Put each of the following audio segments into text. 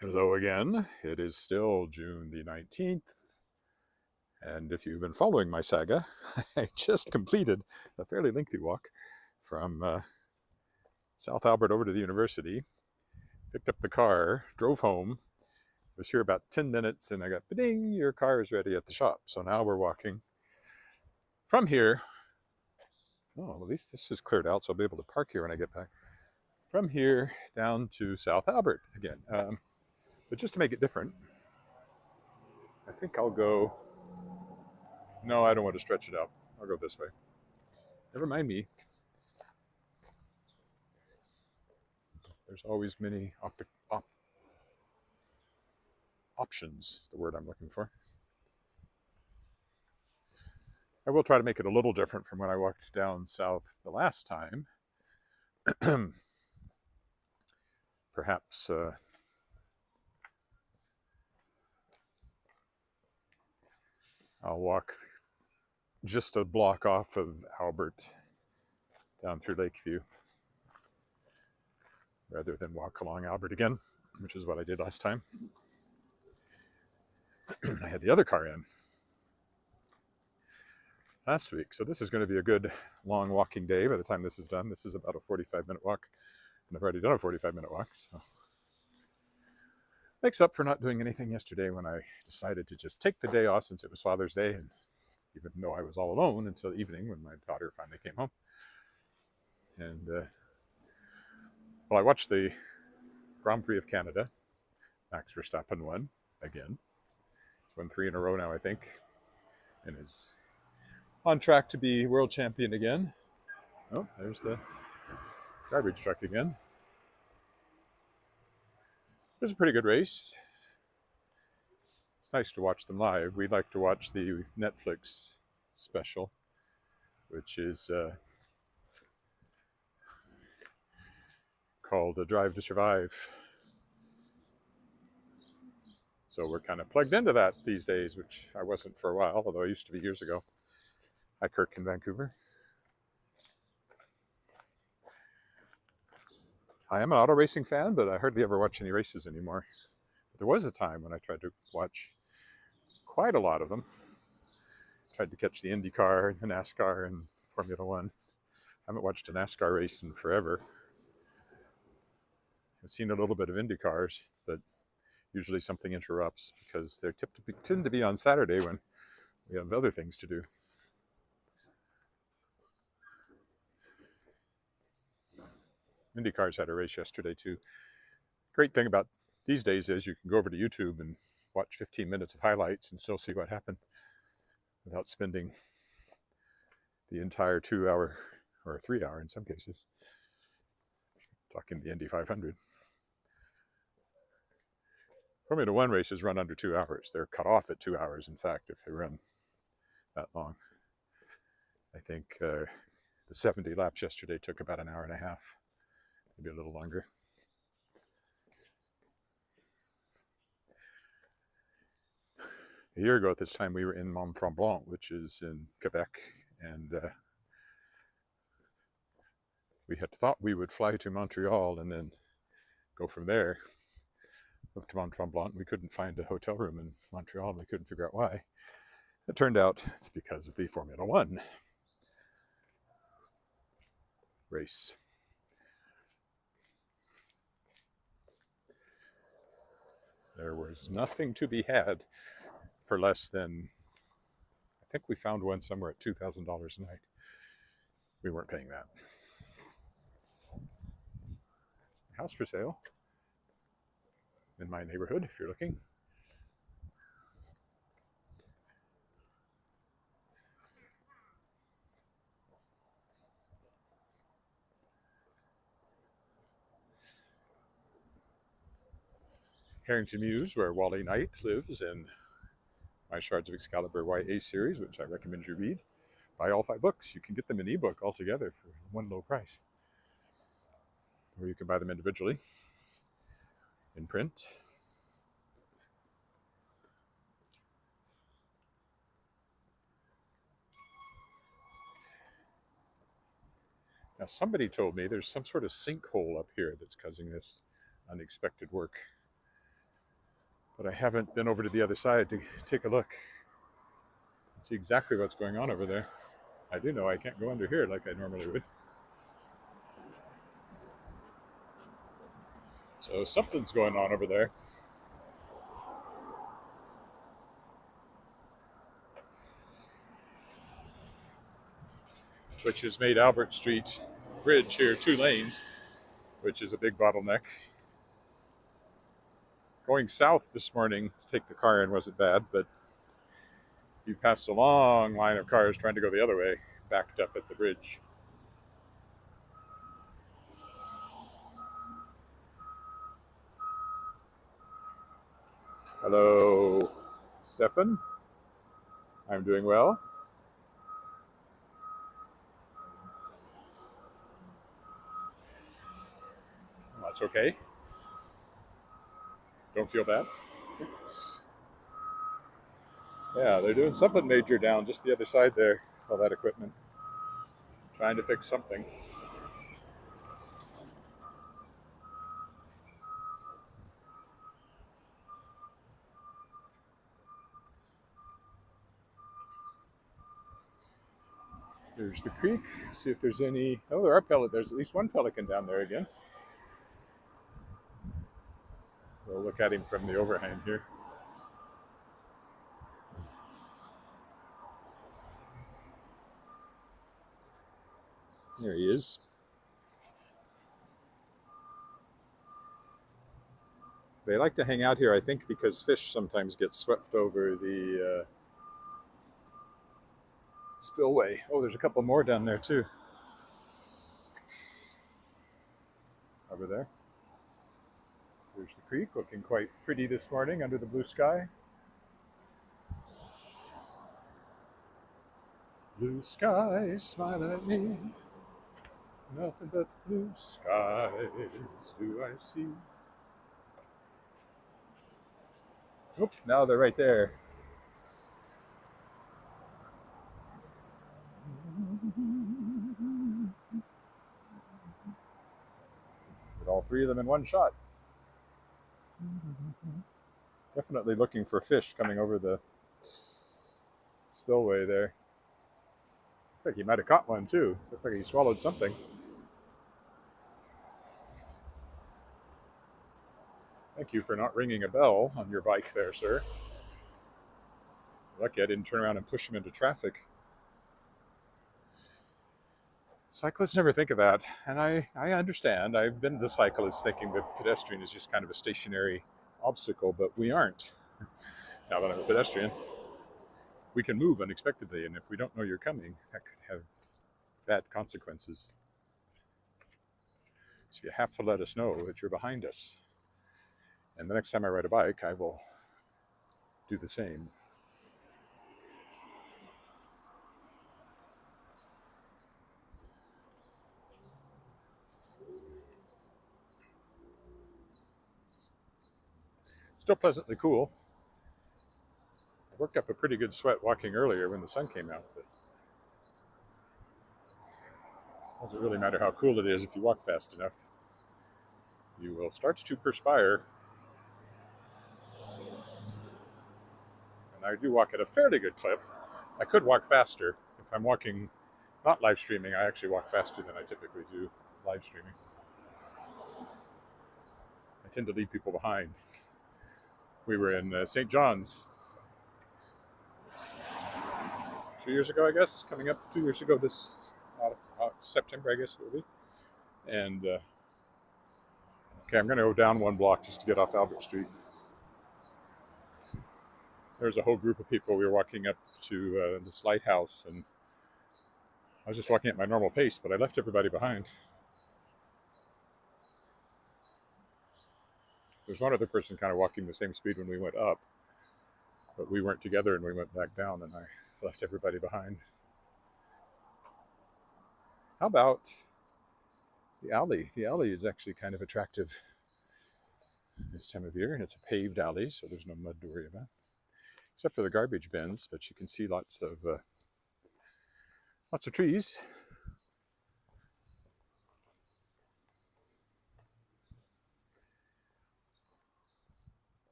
Hello again. It is still June the 19th, and if you've been following my saga, I just completed a fairly lengthy walk from South Albert over to the university, picked up the car, drove home, was here about 10 minutes, and I got, ding, your car is ready at the shop. So now we're walking from here. Oh, at least this is cleared out, so I'll be able to park here when I get back. From here down to South Albert again. But just to make it different, I think I'll go. No, I don't want to stretch it out. I'll go this way. Never mind me. There's always many options, is the word I'm looking for. I will try to make it a little different from when I walked down south the last time. Perhaps I'll walk just a block off of Albert down through Lakeview rather than walk along Albert again, which is what I did last time. I had the other car in last week, so this is going to be a good long walking day by the time this is done. This is about a 45-minute walk, and I've already done a 45-minute walk, so makes up for not doing anything yesterday when I decided to just take the day off since it was Father's Day, and even though I was all alone until evening when my daughter finally came home. And well, I watched the Grand Prix of Canada. Max Verstappen won again. He's won 3 in a row now, I think, and is on track to be world champion again. Oh, there's the garbage truck again. It was a pretty good race. It's nice to watch them live. We like to watch the Netflix special, which is called A Drive to Survive. So we're kind of plugged into that these days, which I wasn't for a while, although I used to be years ago. Hi, Kirk in Vancouver. I am an auto racing fan, but I hardly ever watch any races anymore. But there was a time when I tried to watch quite a lot of them. Tried to catch the IndyCar, the NASCAR, and Formula One. I haven't watched a NASCAR race in forever. I've seen a little bit of IndyCars, but usually something interrupts because they tend to be on Saturday when we have other things to do. IndyCars had a race yesterday too. Great thing about these days is you can go over to YouTube and watch 15 minutes of highlights and still see what happened without spending the entire 2 hour or 3 hour in some cases talking the Indy 500. Formula One races run under 2 hours. They're cut off at 2 hours, in fact, if they run that long. I think the 70 laps yesterday took about an hour and a half, maybe a little longer. A year ago at this time, we were in Mont Tremblant, which is in Quebec, and we had thought we would fly to Montreal and then go from there up to Mont Tremblant. We couldn't find a hotel room in Montreal. We couldn't figure out why. It turned out it's because of the Formula One race. There was nothing to be had for less than, I think we found one somewhere at $2,000 a night. We weren't paying that. House for sale in my neighborhood, if you're looking. Harrington Mews, where Wally Knight lives, in my Shards of Excalibur YA series, which I recommend you read. Buy all 5 books. You can get them in ebook altogether for one low price. Or you can buy them individually in print. Now, somebody told me there's some sort of sinkhole up here that's causing this unexpected work. but I haven't been over to the other side to take a look and see exactly what's going on over there. I do know I can't go under here like I normally would. So something's going on over there. Which has made Albert Street Bridge here 2 lanes, which is a big bottleneck. Going south this morning to take the car in wasn't bad, but you passed a long line of cars trying to go the other way, backed up at the bridge. Hello, Stefan. I'm doing well. That's okay. Don't feel bad. Yeah, they're doing something major down just the other side there, all that equipment. Trying to fix something. There's the creek. See if there's any. Oh, there are pelicans. There's at least one pelican down there again. We'll look at him from the overhang here. There he is. They like to hang out here, I think, because fish sometimes get swept over the spillway. Oh, there's a couple more down there too. Over there. There's the creek, looking quite pretty this morning under the blue sky. Blue skies smiling at me. Nothing but blue skies do I see. Oop, now they're right there. With all 3 of them in one shot. Definitely looking for fish coming over the spillway there. Looks like he might have caught one too. Looks like he swallowed something. Thank you for not ringing a bell on your bike there, sir. Lucky I didn't turn around and push him into traffic. Cyclists never think of that, and I understand. I've been the cyclist thinking that pedestrian is just kind of a stationary obstacle, but we aren't. Now that I'm a pedestrian, we can move unexpectedly, and if we don't know you're coming, that could have bad consequences. So you have to let us know that you're behind us. And the next time I ride a bike, I will do the same. Still pleasantly cool. I worked up a pretty good sweat walking earlier when the sun came out, but it doesn't really matter how cool it is if you walk fast enough. You will start to perspire. And I do walk at a fairly good clip. I could walk faster. If I'm walking, not live streaming, I actually walk faster than I typically do live streaming. I tend to leave people behind. We were in St. John's 2 years ago, I guess, coming up 2 years ago this September, I guess it will be. And, okay, I'm going to go down 1 block just to get off Albert Street. There's a whole group of people. We were walking up to this lighthouse, and I was just walking at my normal pace, but I left everybody behind. There's one other person kind of walking the same speed when we went up, but we weren't together and we went back down, and I left everybody behind. How about the alley? The alley is actually kind of attractive this time of year, and it's a paved alley, so there's no mud to worry about, except for the garbage bins, but you can see lots of trees.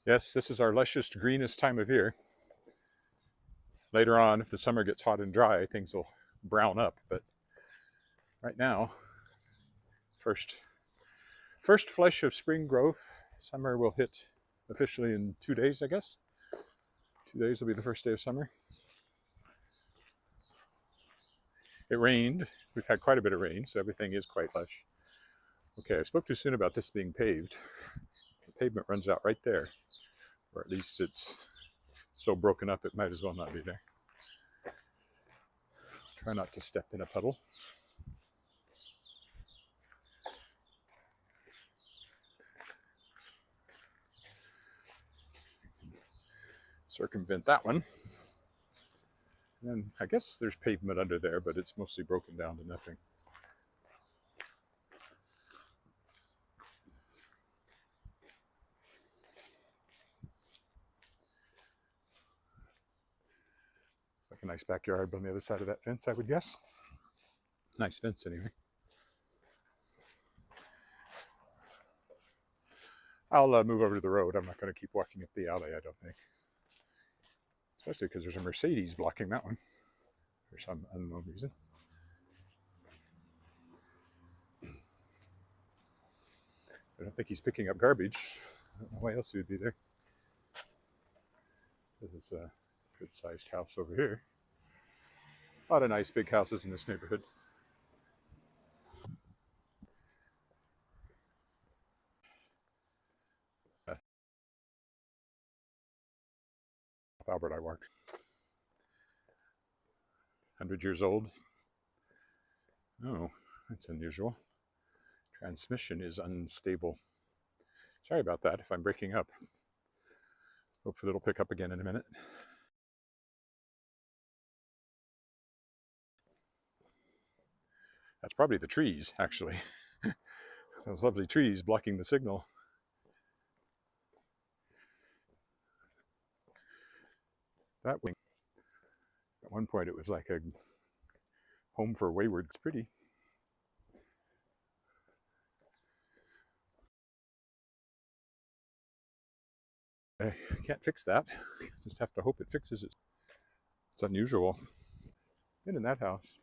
Yes, this is our lushest, greenest time of year. Later on, if the summer gets hot and dry, things will brown up. But right now, first flush of spring growth. Summer will hit officially in 2 days, I guess. 2 days will be the first day of summer. It rained. We've had quite a bit of rain, so everything is quite lush. Okay, I spoke too soon about this being paved. The pavement runs out right there, or at least it's so broken up it might as well not be there. Try not to step in a puddle. Circumvent that one. And I guess there's pavement under there, but it's mostly broken down to nothing. It's like a nice backyard on the other side of that fence, I would guess. Nice fence, anyway. I'll move over to the road. I'm not going to keep walking up the alley, I don't think. Especially because there's a Mercedes blocking that one for some unknown reason. I don't think he's picking up garbage. I don't know why else he would be there. This is a good-sized house over here. A lot of nice big houses in this neighborhood. Albert I walk. 100 years old. Oh, that's unusual. Transmission is unstable. Sorry about that if I'm breaking up. Hopefully it'll pick up again in a minute. That's probably the trees, actually. Those lovely trees blocking the signal. That wing. At one point it was like a home for wayward. It's pretty. I can't fix that. Just have to hope it fixes it. It's unusual. Been in that house.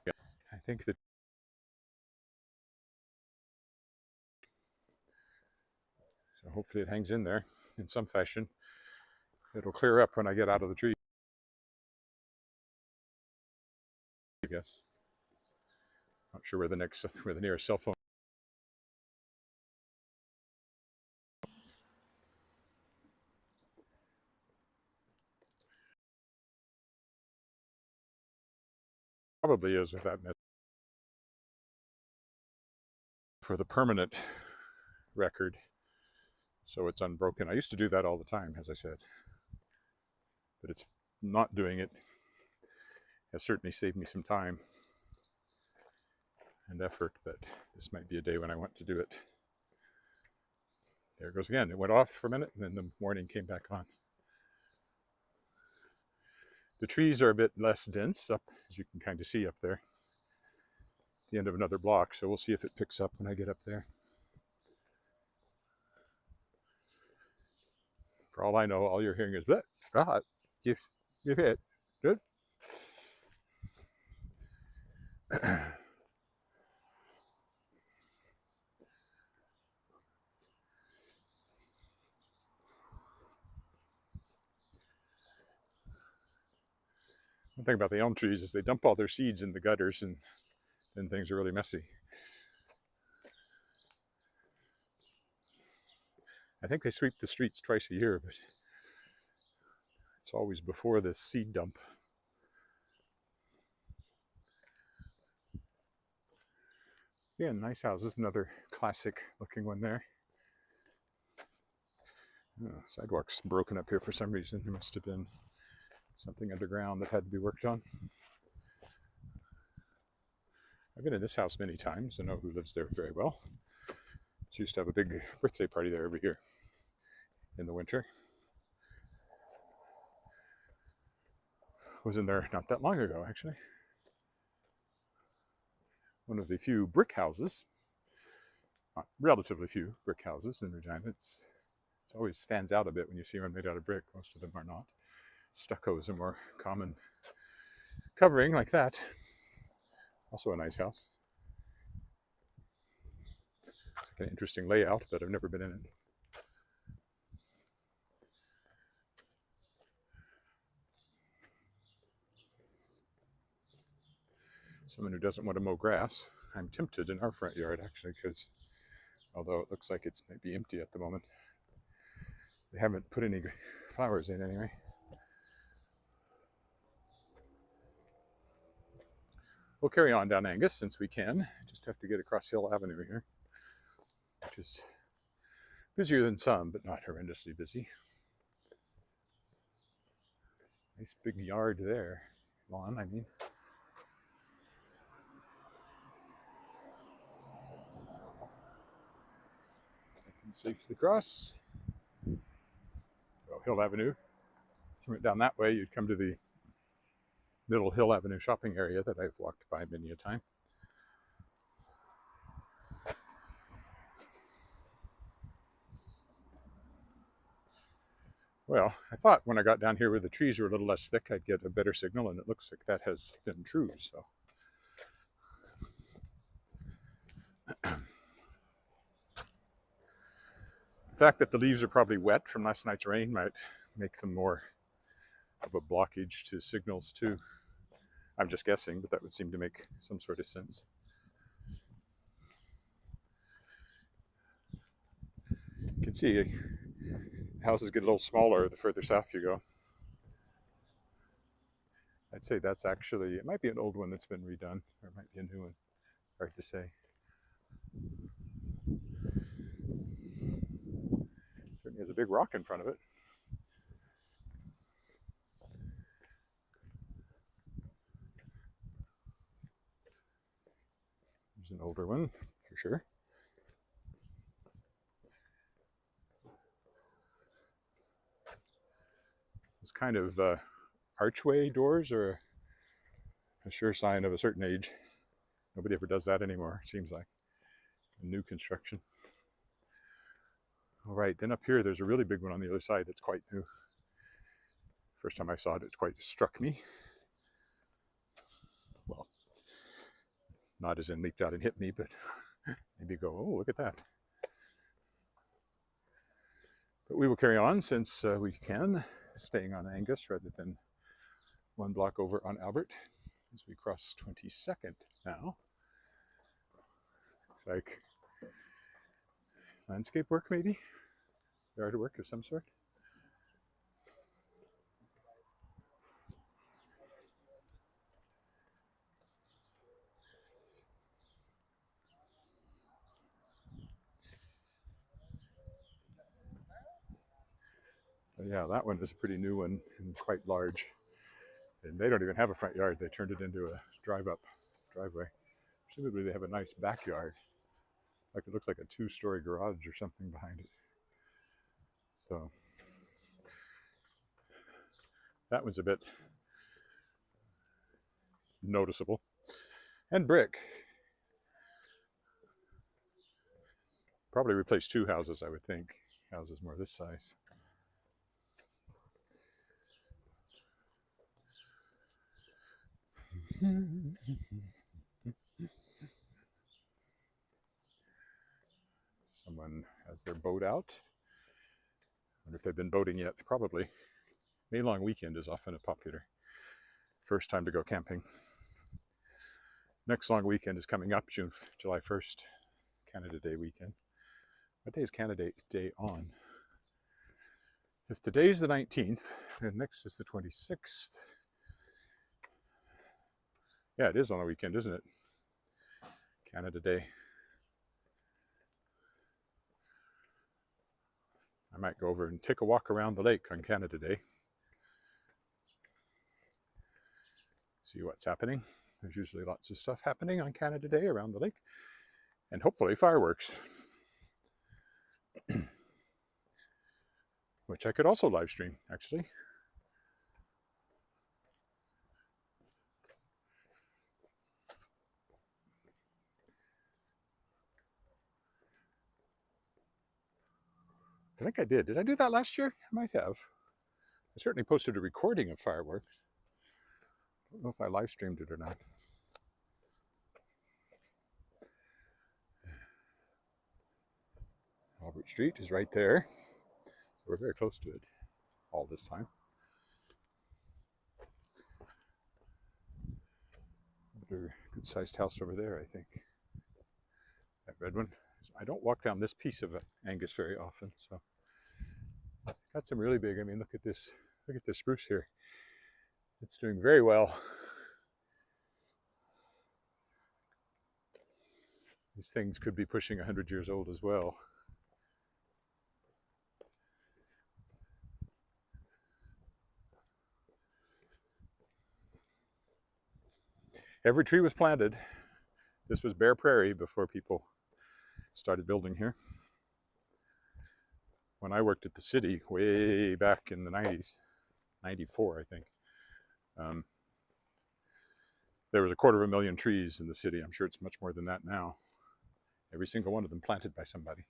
Yeah, I think that. So hopefully it hangs in there in some fashion. It'll clear up when I get out of the tree, I guess. Not sure where the nearest cell phone. Probably is with that net for the permanent record, so it's unbroken. I used to do that all the time, as I said, but it's not doing it has certainly saved me some time and effort, but this might be a day when I want to do it. There it goes again. It went off for a minute, and then the warning came back on. The trees are a bit less dense up, as you can kind of see up there, at the end of another block, so we'll see if it picks up when I get up there. For all I know, all you're hearing is, God, you hit. Good. One thing about the elm trees is they dump all their seeds in the gutters, and then things are really messy. I think they sweep the streets twice a year, but it's always before the seed dump. Again, nice houses. Another classic looking one there. Oh, sidewalk's broken up here for some reason. There must have been something underground that had to be worked on. I've been in this house many times. I know who lives there very well. She used to have a big birthday party there every year in the winter. Was in there not that long ago, actually. One of the few brick houses, relatively few brick houses in Regina. It's It always stands out a bit when you see one made out of brick. Most of them are not. Stucco is a more common covering like that. Also a nice house. It's like an interesting layout, but I've never been in it. Someone who doesn't want to mow grass. I'm tempted in our front yard, actually, because although it looks like it's maybe empty at the moment, they haven't put any flowers in anyway. We'll carry on down Angus since we can. Just have to get across Hill Avenue here, which is busier than some, but not horrendously busy. Nice big yard there. Lawn, I mean. I can safely cross. So Hill Avenue. If you went down that way, you'd come to the little Hill Avenue shopping area that I've walked by many a time. Well, I thought when I got down here where the trees were a little less thick, I'd get a better signal, and it looks like that has been true. So, the fact that the leaves are probably wet from last night's rain might make them more of a blockage to signals too. I'm just guessing, but that would seem to make some sort of sense. You can see houses get a little smaller the further south you go. I'd say that's actually, it might be an old one that's been redone, or it might be a new one. Hard to say. Certainly has a big rock in front of it. There's an older one, for sure. It's kind of archway doors are a sure sign of a certain age. Nobody ever does that anymore, it seems like. New construction. All right, then up here there's a really big one on the other side that's quite new. First time I saw it, it quite struck me. Well, not as in leaped out and hit me, but maybe go, oh, look at that. But we will carry on since we can, staying on Angus rather than one block over on Albert as we cross 22nd now. Looks like landscape work, maybe? Yard work of some sort. So yeah, that one is a pretty new one and quite large. And they don't even have a front yard. They turned it into a driveway. Presumably they have a nice backyard. Like it looks like a two-story garage or something behind it. So that one's a bit noticeable. And brick. Probably replace two houses, I would think. Houses more this size. Someone has their boat out. I wonder if they've been boating yet. Probably. May long weekend is often a popular first time to go camping. Next long weekend is coming up, July 1st, Canada Day weekend. What day is Canada Day on? If today's the 19th, and next is the 26th. Yeah, it is on a weekend, isn't it? Canada Day. I might go over and take a walk around the lake on Canada Day. See what's happening. There's usually lots of stuff happening on Canada Day around the lake. And hopefully fireworks. Which I could also live stream, actually. I think I did. Did I do that last year? I might have. I certainly posted a recording of fireworks. I don't know if I live streamed it or not. Albert Street is right there. So we're very close to it all this time. Another good-sized house over there, I think. That red one. I don't walk down this piece of Angus very often, so it's got some really big. I mean, look at this. Look at this spruce here. It's doing very well. These things could be pushing 100 years old as well. Every tree was planted. This was bare prairie before people started building here. When I worked at the city way back in the 90s, 94 I think, there was 250,000 trees in the city. I'm sure it's much more than that now. Every single one of them planted by somebody.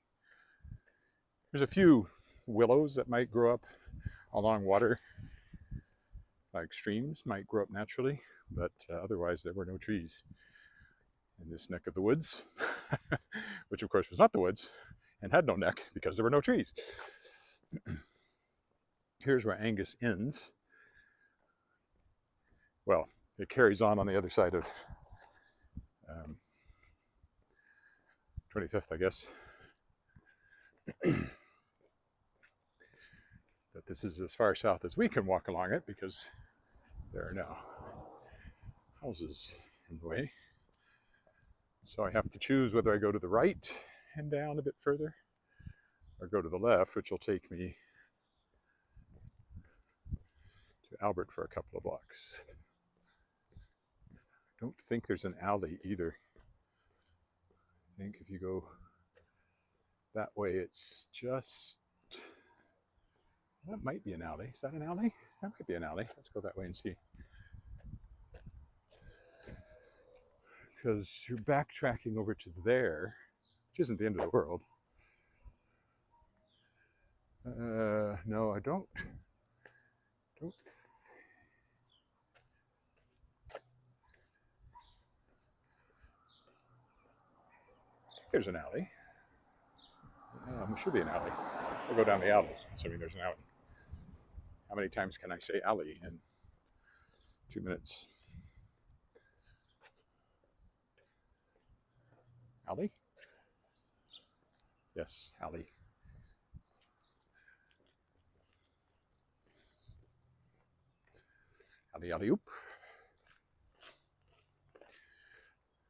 There's a few willows that might grow up along water, like streams might grow up naturally, but otherwise there were no trees in this neck of the woods, which of course was not the woods and had no neck because there were no trees. Here's where Angus ends. Well, it carries on the other side of 25th, I guess. But this is as far south as we can walk along it because there are now houses in the way. So I have to choose whether I go to the right and down a bit further or go to the left, which will take me to Albert for a couple of blocks. I don't think there's an alley either. I think if you go that way, it's just, that might be an alley. Is that an alley? That might be an alley. Let's go that way and see. Because you're backtracking over to there, which isn't the end of the world. No, I don't. I think there's an alley. There should be an alley. I'll go down the alley, assuming there's an alley. How many times can I say alley in 2 minutes? Alley? Yes, alley. Alley, alley, oop.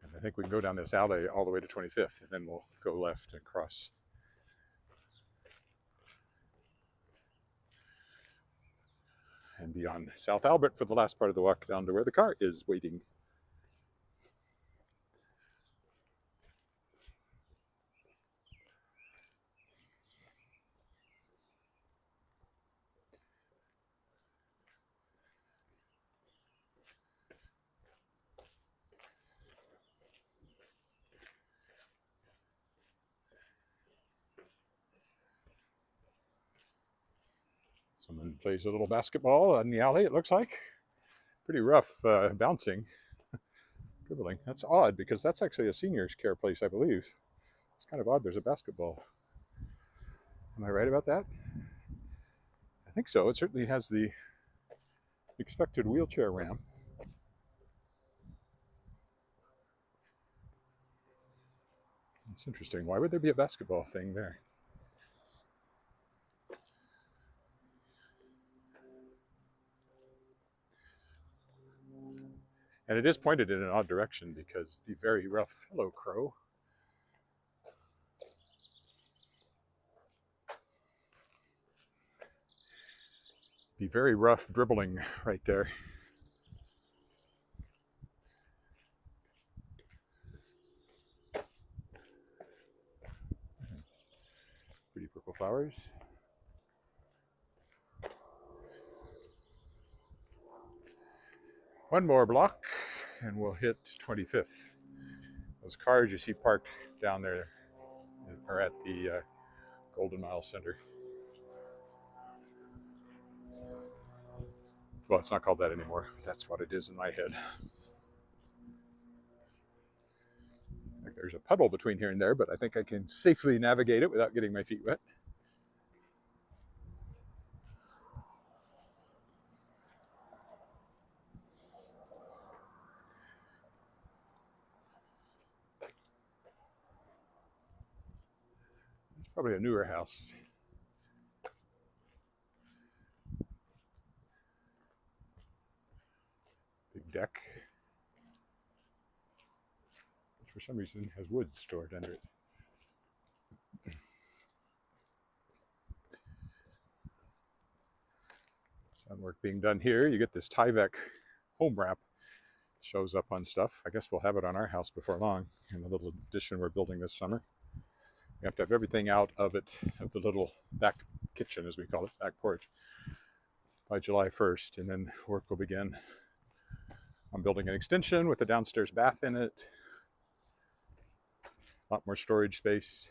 And I think we can go down this alley all the way to 25th, and then we'll go left and cross. And be on South Albert for the last part of the walk down to where the car is waiting. Someone plays a little basketball in the alley, it looks like. Pretty rough bouncing, dribbling. That's odd because that's actually a seniors care place, I believe. It's kind of odd there's a basketball. Am I right about that? I think so. It certainly has the expected wheelchair ramp. It's interesting. Why would there be a basketball thing there? And it is pointed in an odd direction because the very rough, hello crow. The very rough dribbling right there. Pretty purple flowers. One more block and we'll hit 25th. Those cars you see parked down there are at the Golden Mile Center. Well, it's not called that anymore. That's what it is in my head. Like there's a puddle between here and there, but I think I can safely navigate it without getting my feet wet. It's probably a newer house. Big deck, which for some reason has wood stored under it. Some work being done here. You get this Tyvek home wrap. Shows up on stuff. I guess we'll have it on our house before long in the little addition we're building this summer. We have to have everything out of it, of the little back kitchen, as we call it, back porch, by July 1st, and then work will begin. I'm building an extension with a downstairs bath in it, a lot more storage space,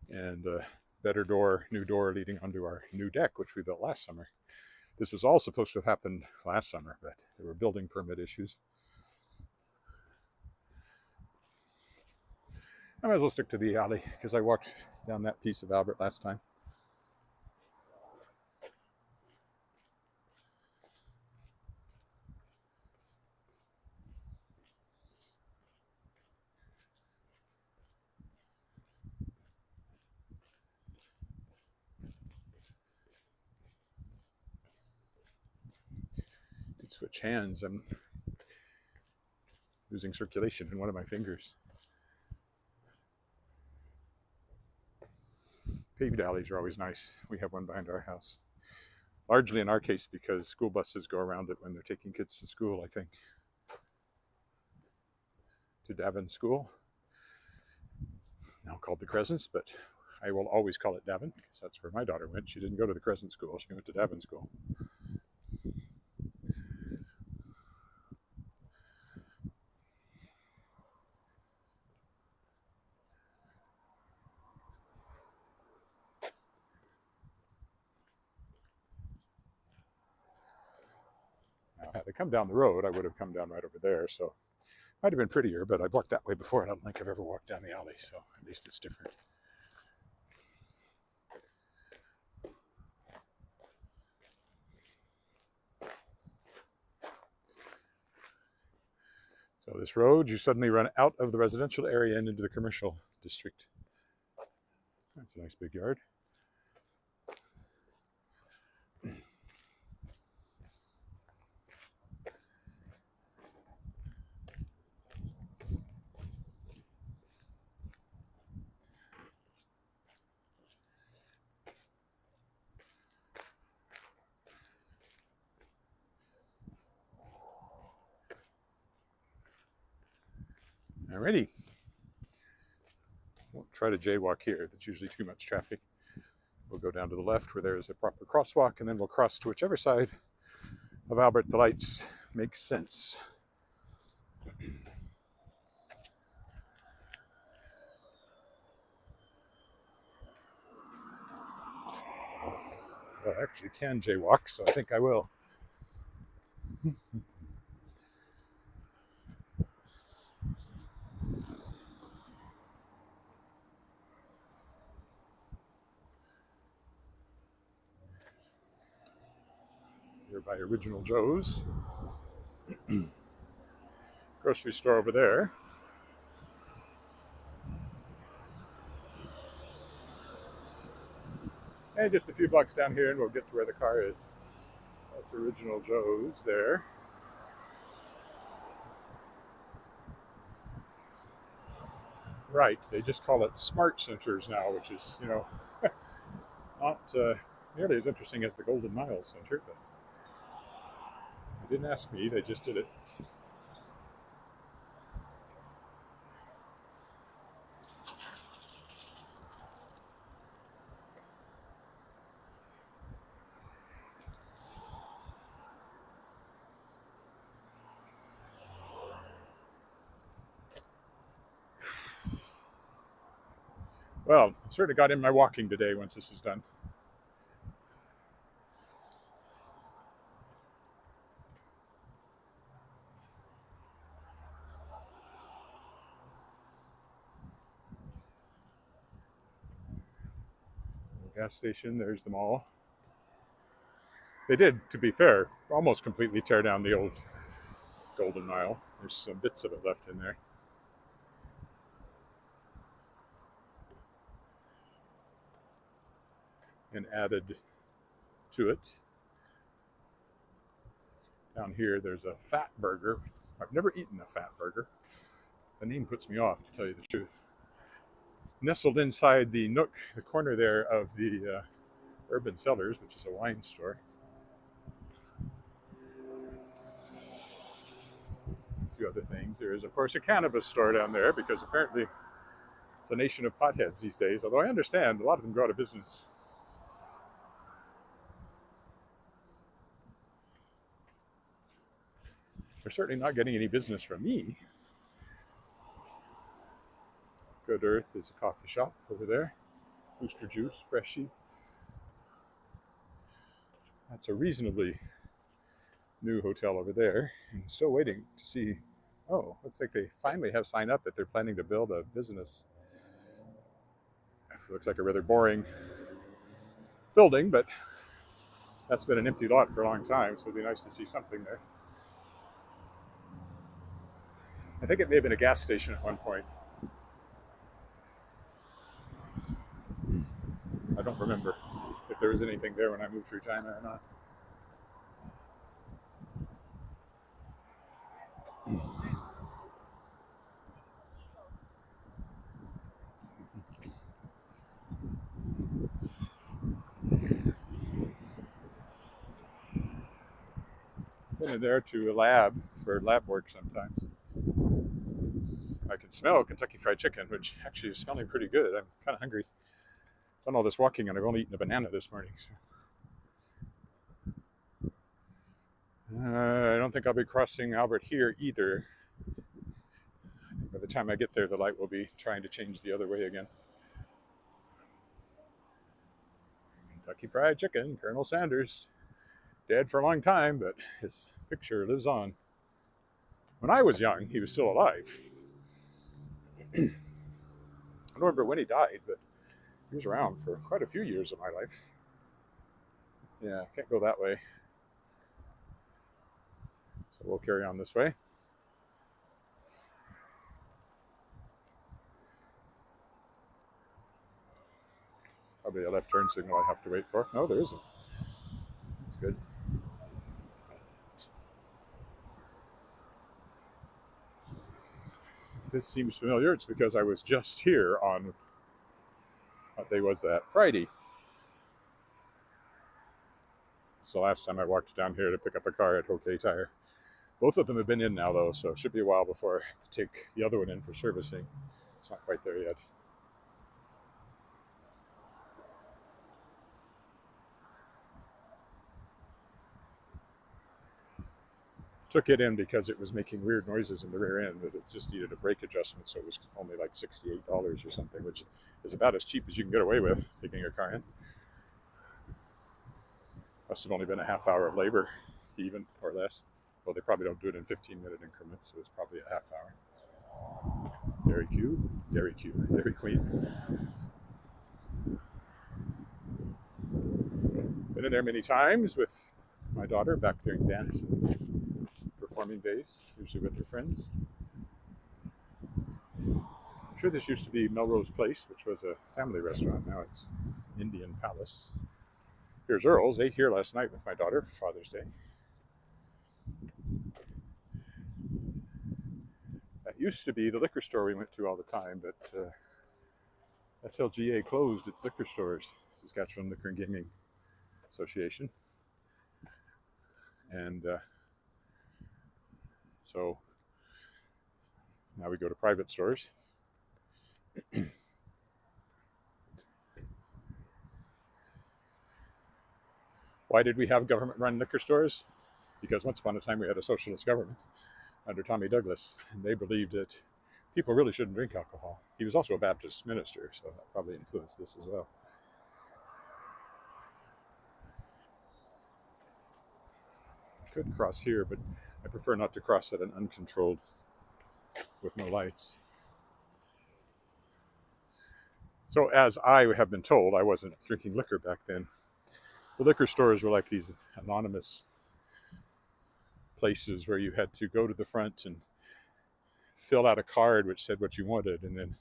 and a better door, new door leading onto our new deck, which we built last summer. This was all supposed to have happened last summer, but there were building permit issues. I might as well stick to the alley because I walked down that piece of Albert last time. Switch hands. I'm losing circulation in one of my fingers. Paved alleys are always nice. We have one behind our house. Largely in our case because school buses go around it when they're taking kids to school, I think. To Davin School. Now called the Crescents, but I will always call it Davin because that's where my daughter went. She didn't go to the Crescent School, she went to Davin School. Had I come down the road, I would have come down right over there, so it might have been prettier, but I've walked that way before. I don't think I've ever walked down the alley, so at least it's different. So this road, you suddenly run out of the residential area and into the commercial district. That's a nice big yard. Alrighty. Won't try to jaywalk here. That's usually too much traffic. We'll go down to the left where there is a proper crosswalk, and then we'll cross to whichever side of Albert the lights makes sense. Well, I actually can jaywalk, so I think I will. Here by Original Joe's. Grocery store over there. And just a few blocks down here and we'll get to where the car is. That's Original Joe's there. Right, they just call it smart centers now, which is, not nearly as interesting as the Golden Miles Center, but they didn't ask me, they just did it. Well, I certainly got in my walking today once this is done. gas station. There's the mall. They did, to be fair, almost completely tear down the old Golden Mile. There's some bits of it left in there. And added to it. Down here, there's a fat burger. I've never eaten a fat burger. The name puts me off, to tell you the truth. Nestled inside the nook, the corner there of the Urban Cellars, which is a wine store. A few other things. There is, of course, a cannabis store down there because apparently it's a nation of potheads these days, although I understand a lot of them go out of business. They're certainly not getting any business from me. Good Earth is a coffee shop over there. Booster Juice, Freshie. That's a reasonably new hotel over there. I'm still waiting to see. Oh, looks like they finally have signed up that they're planning to build a business. It looks like a rather boring building, but that's been an empty lot for a long time, so it'd be nice to see something there. I think it may have been a gas station at one point. I don't remember if there was anything there when I moved to Regina or not. Been in there to a lab for lab work sometimes. I can smell Kentucky Fried Chicken, which actually is smelling pretty good. I'm kind of hungry. Done all this walking and I've only eaten a banana this morning. So. I don't think I'll be crossing Albert here either. By the time I get there, the light will be trying to change the other way again. Kentucky Fried Chicken, Colonel Sanders. Dead for a long time, but his picture lives on. When I was young, he was still alive. I don't remember when he died, but he was around for quite a few years of my life. Yeah, can't go that way. So we'll carry on this way. Probably a left turn signal I have to wait for. No, there isn't. That's good. If this seems familiar, it's because I was just here on, what day was that? Friday. It's the last time I walked down here to pick up a car at OK Tire. Both of them have been in now, though, so it should be a while before I have to take the other one in for servicing. It's not quite there yet. Took it in because it was making weird noises in the rear end, but it just needed a brake adjustment, so it was only like $68 or something, which is about as cheap as you can get away with taking a car in. Must have only been a half hour of labor, even, or less. Well, they probably don't do it in 15-minute increments, so it's probably a half hour. Very cute, very cute, very clean. Been in there many times with my daughter back during dance and performing days, usually with her friends. I'm sure this used to be Melrose Place, which was a family restaurant. Now it's Indian Palace. Here's Earl's. Ate here last night with my daughter for Father's Day. That used to be the liquor store we went to all the time, but SLGA closed its liquor stores, Saskatchewan Liquor and Gaming Association. And so now we go to private stores. Why did we have government-run liquor stores? Because once upon a time we had a socialist government under Tommy Douglas, and they believed that people really shouldn't drink alcohol. He was also a Baptist minister, so that probably influenced this as well. Could cross here, but I prefer not to cross at an uncontrolled with no lights. So as I have been told, I wasn't drinking liquor back then. The liquor stores were like these anonymous places where you had to go to the front and fill out a card which said what you wanted, and then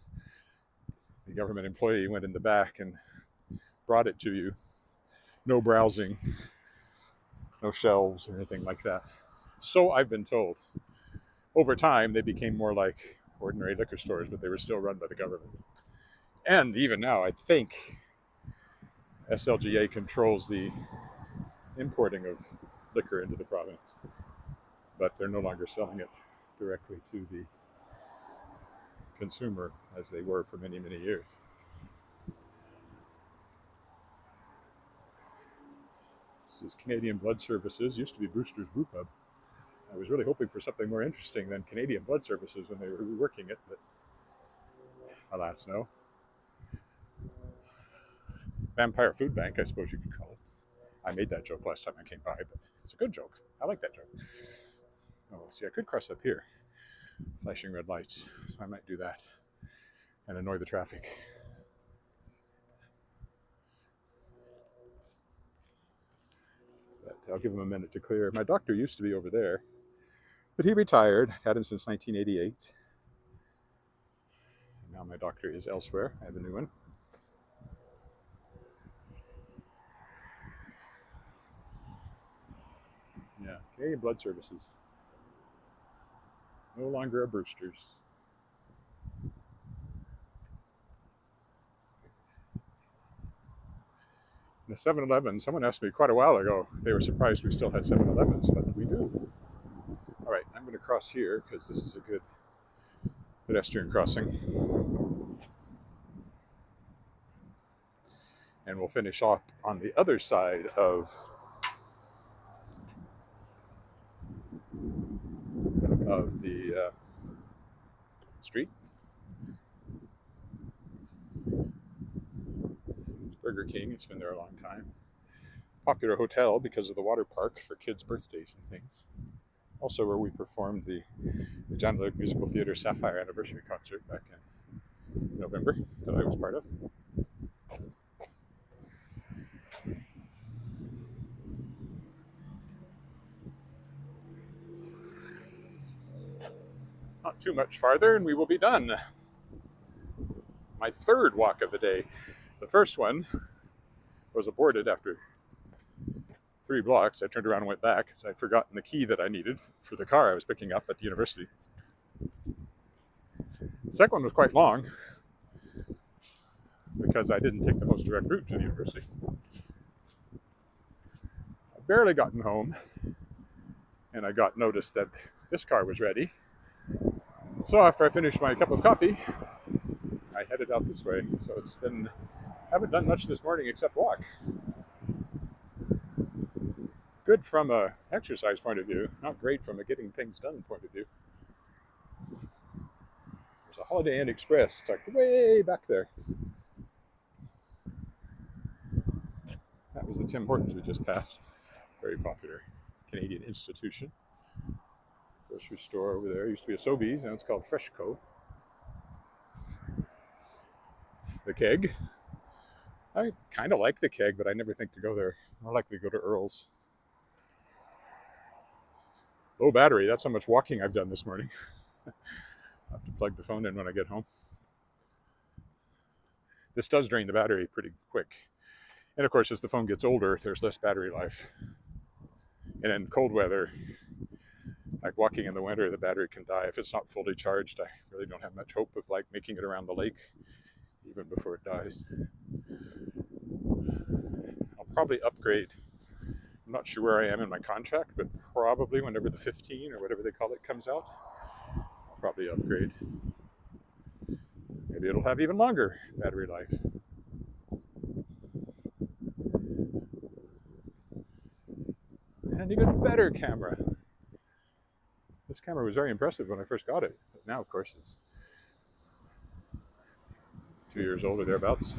the government employee went in the back and brought it to you. No browsing, no shelves or anything like that. So I've been told. Over time, they became more like ordinary liquor stores, but they were still run by the government. And even now, I think SLGA controls the importing of liquor into the province, but they're no longer selling it directly to the consumer as they were for many, many years. This is Canadian Blood Services, used to be Brewster's Brew Pub. I was really hoping for something more interesting than Canadian Blood Services when they were reworking it, but alas, no. Vampire Food Bank, I suppose you could call it. I made that joke last time I came by, but it's a good joke. I like that joke. Oh, let's see, I could cross up here. Flashing red lights, so I might do that and annoy the traffic. But I'll give him a minute to clear. My doctor used to be over there, but he retired. Had him since 1988. Now my doctor is elsewhere. I have a new one. Yeah, Canadian Blood Services. No longer a Brewster's. The 7-Eleven, someone asked me quite a while ago, they were surprised we still had 7-Elevens, but we do. All right, I'm going to cross here because this is a good pedestrian crossing. And we'll finish off on the other side of the street. It's Burger King. It's been there a long time. Popular hotel because of the water park for kids' birthdays and things. Also where we performed the Regina Musical Theatre Sapphire Anniversary Concert back in November that I was part of. Not too much farther and we will be done. My third walk of the day. The first one was aborted after 3 blocks. I turned around and went back because I'd forgotten the key that I needed for the car I was picking up at the university. The second one was quite long because I didn't take the most direct route to the university. I barely gotten home and I got notice that this car was ready. So after I finished my cup of coffee, I headed out this way. So it's been, haven't done much this morning except walk. Good from a exercise point of view, not great from a getting things done point of view. There's a Holiday Inn Express tucked way back there. That was the Tim Hortons we just passed. Very popular Canadian institution. Grocery store over there. Used to be a Sobeys, now it's called Freshco. The Keg. I kind of like the Keg, but I never think to go there. I like to go to Earl's. Low battery, that's how much walking I've done this morning. I'll have to plug the phone in when I get home. This does drain the battery pretty quick. And of course, as the phone gets older, there's less battery life. And in cold weather, like walking in the winter, the battery can die. If it's not fully charged, I really don't have much hope of like making it around the lake, even before it dies. I'll probably upgrade. I'm not sure where I am in my contract, but probably whenever the 15 or whatever they call it comes out, I'll probably upgrade. Maybe it'll have even longer battery life. And an even better camera. This camera was very impressive when I first got it, but now, of course, it's 2 years old or thereabouts.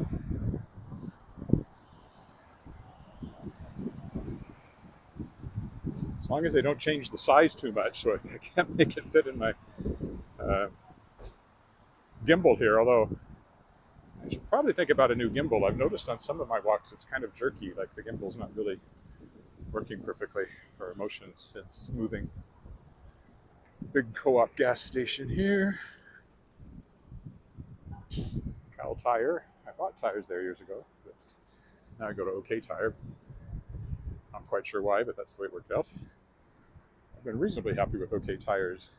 As long as they don't change the size too much, so I can't make it fit in my gimbal here, although I I should probably think about a new gimbal. I've noticed on some of my walks it's kind of jerky, like the gimbal's not really working perfectly for motion since moving. Big co-op gas station here. Cal Tire. I bought tires there years ago, but now I go to OK Tire. Not quite sure why, but that's the way it worked out. I've been reasonably happy with OK Tires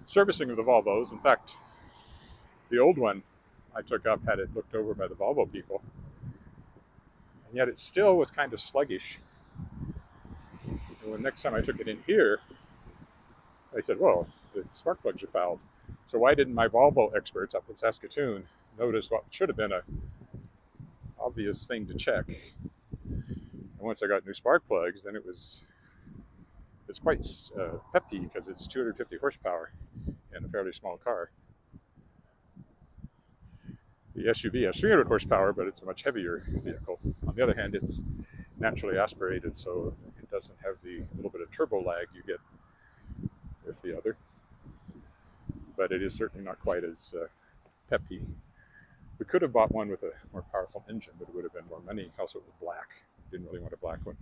servicing of the Volvos. In fact, the old one I took up had it looked over by the Volvo people, and yet it still was kind of sluggish. And when next time I took it in here, they said, well, the spark plugs are fouled. So why didn't my Volvo experts up in Saskatoon notice what should have been an obvious thing to check? And once I got new spark plugs, then it's quite peppy because it's 250 horsepower in a fairly small car. The SUV has 300 horsepower, but it's a much heavier vehicle. On the other hand, it's naturally aspirated, so it doesn't have the little bit of turbo lag you get with the other. But it is certainly not quite as peppy. We could have bought one with a more powerful engine, but it would have been more money. Also, it was black. Didn't really want a black one.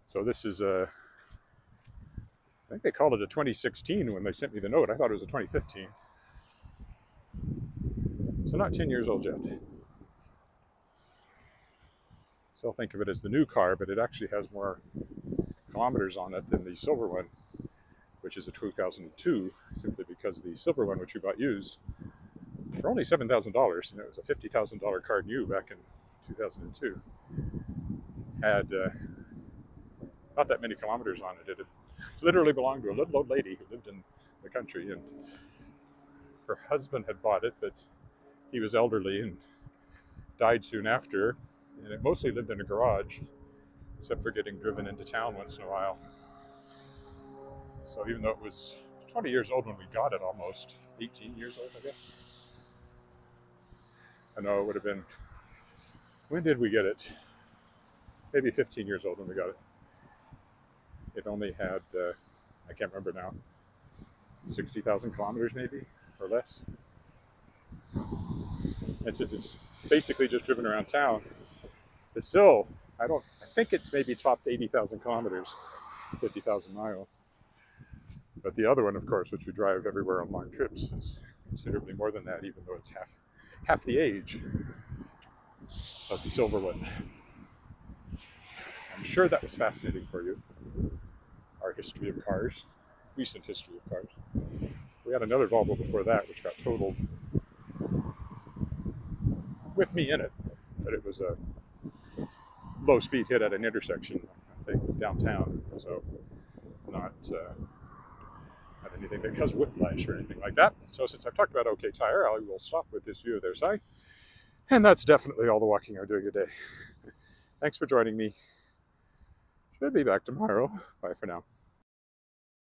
So this is I think they called it a 2016 when they sent me the note. I thought it was a 2015. So not 10 years old yet. Still think of it as the new car, but it actually has more kilometers on it than the silver one, which is a 2002, simply because the silver one, which we bought used, for only $7,000, and it was a $50,000 car new back in 2002, had not that many kilometers on it. It had literally belonged to a little old lady who lived in the country, and her husband had bought it, but he was elderly and died soon after, and it mostly lived in a garage, except for getting driven into town once in a while. So even though it was 20 years old when we got it, almost 18 years old, I guess. I know it would have been, when did we get it? Maybe 15 years old when we got it. It only had, I can't remember now, 60,000 kilometers maybe, or less. And since it's basically just driven around town, it's still, I think it's maybe topped 80,000 kilometers, 50,000 miles. But the other one, of course, which we drive everywhere on long trips, is considerably more than that, even though it's half the age of the silver one. I'm sure that was fascinating for you, our history of cars, recent history of cars. We had another Volvo before that, which got totaled with me in it, but it was a low-speed hit at an intersection, I think, downtown, so not anything that caused whiplash or anything like that. So since I've talked about OK Tire, I will stop with this view of their site, and that's definitely all the walking I'm doing today. Thanks for joining me. Should be back tomorrow. Bye for now.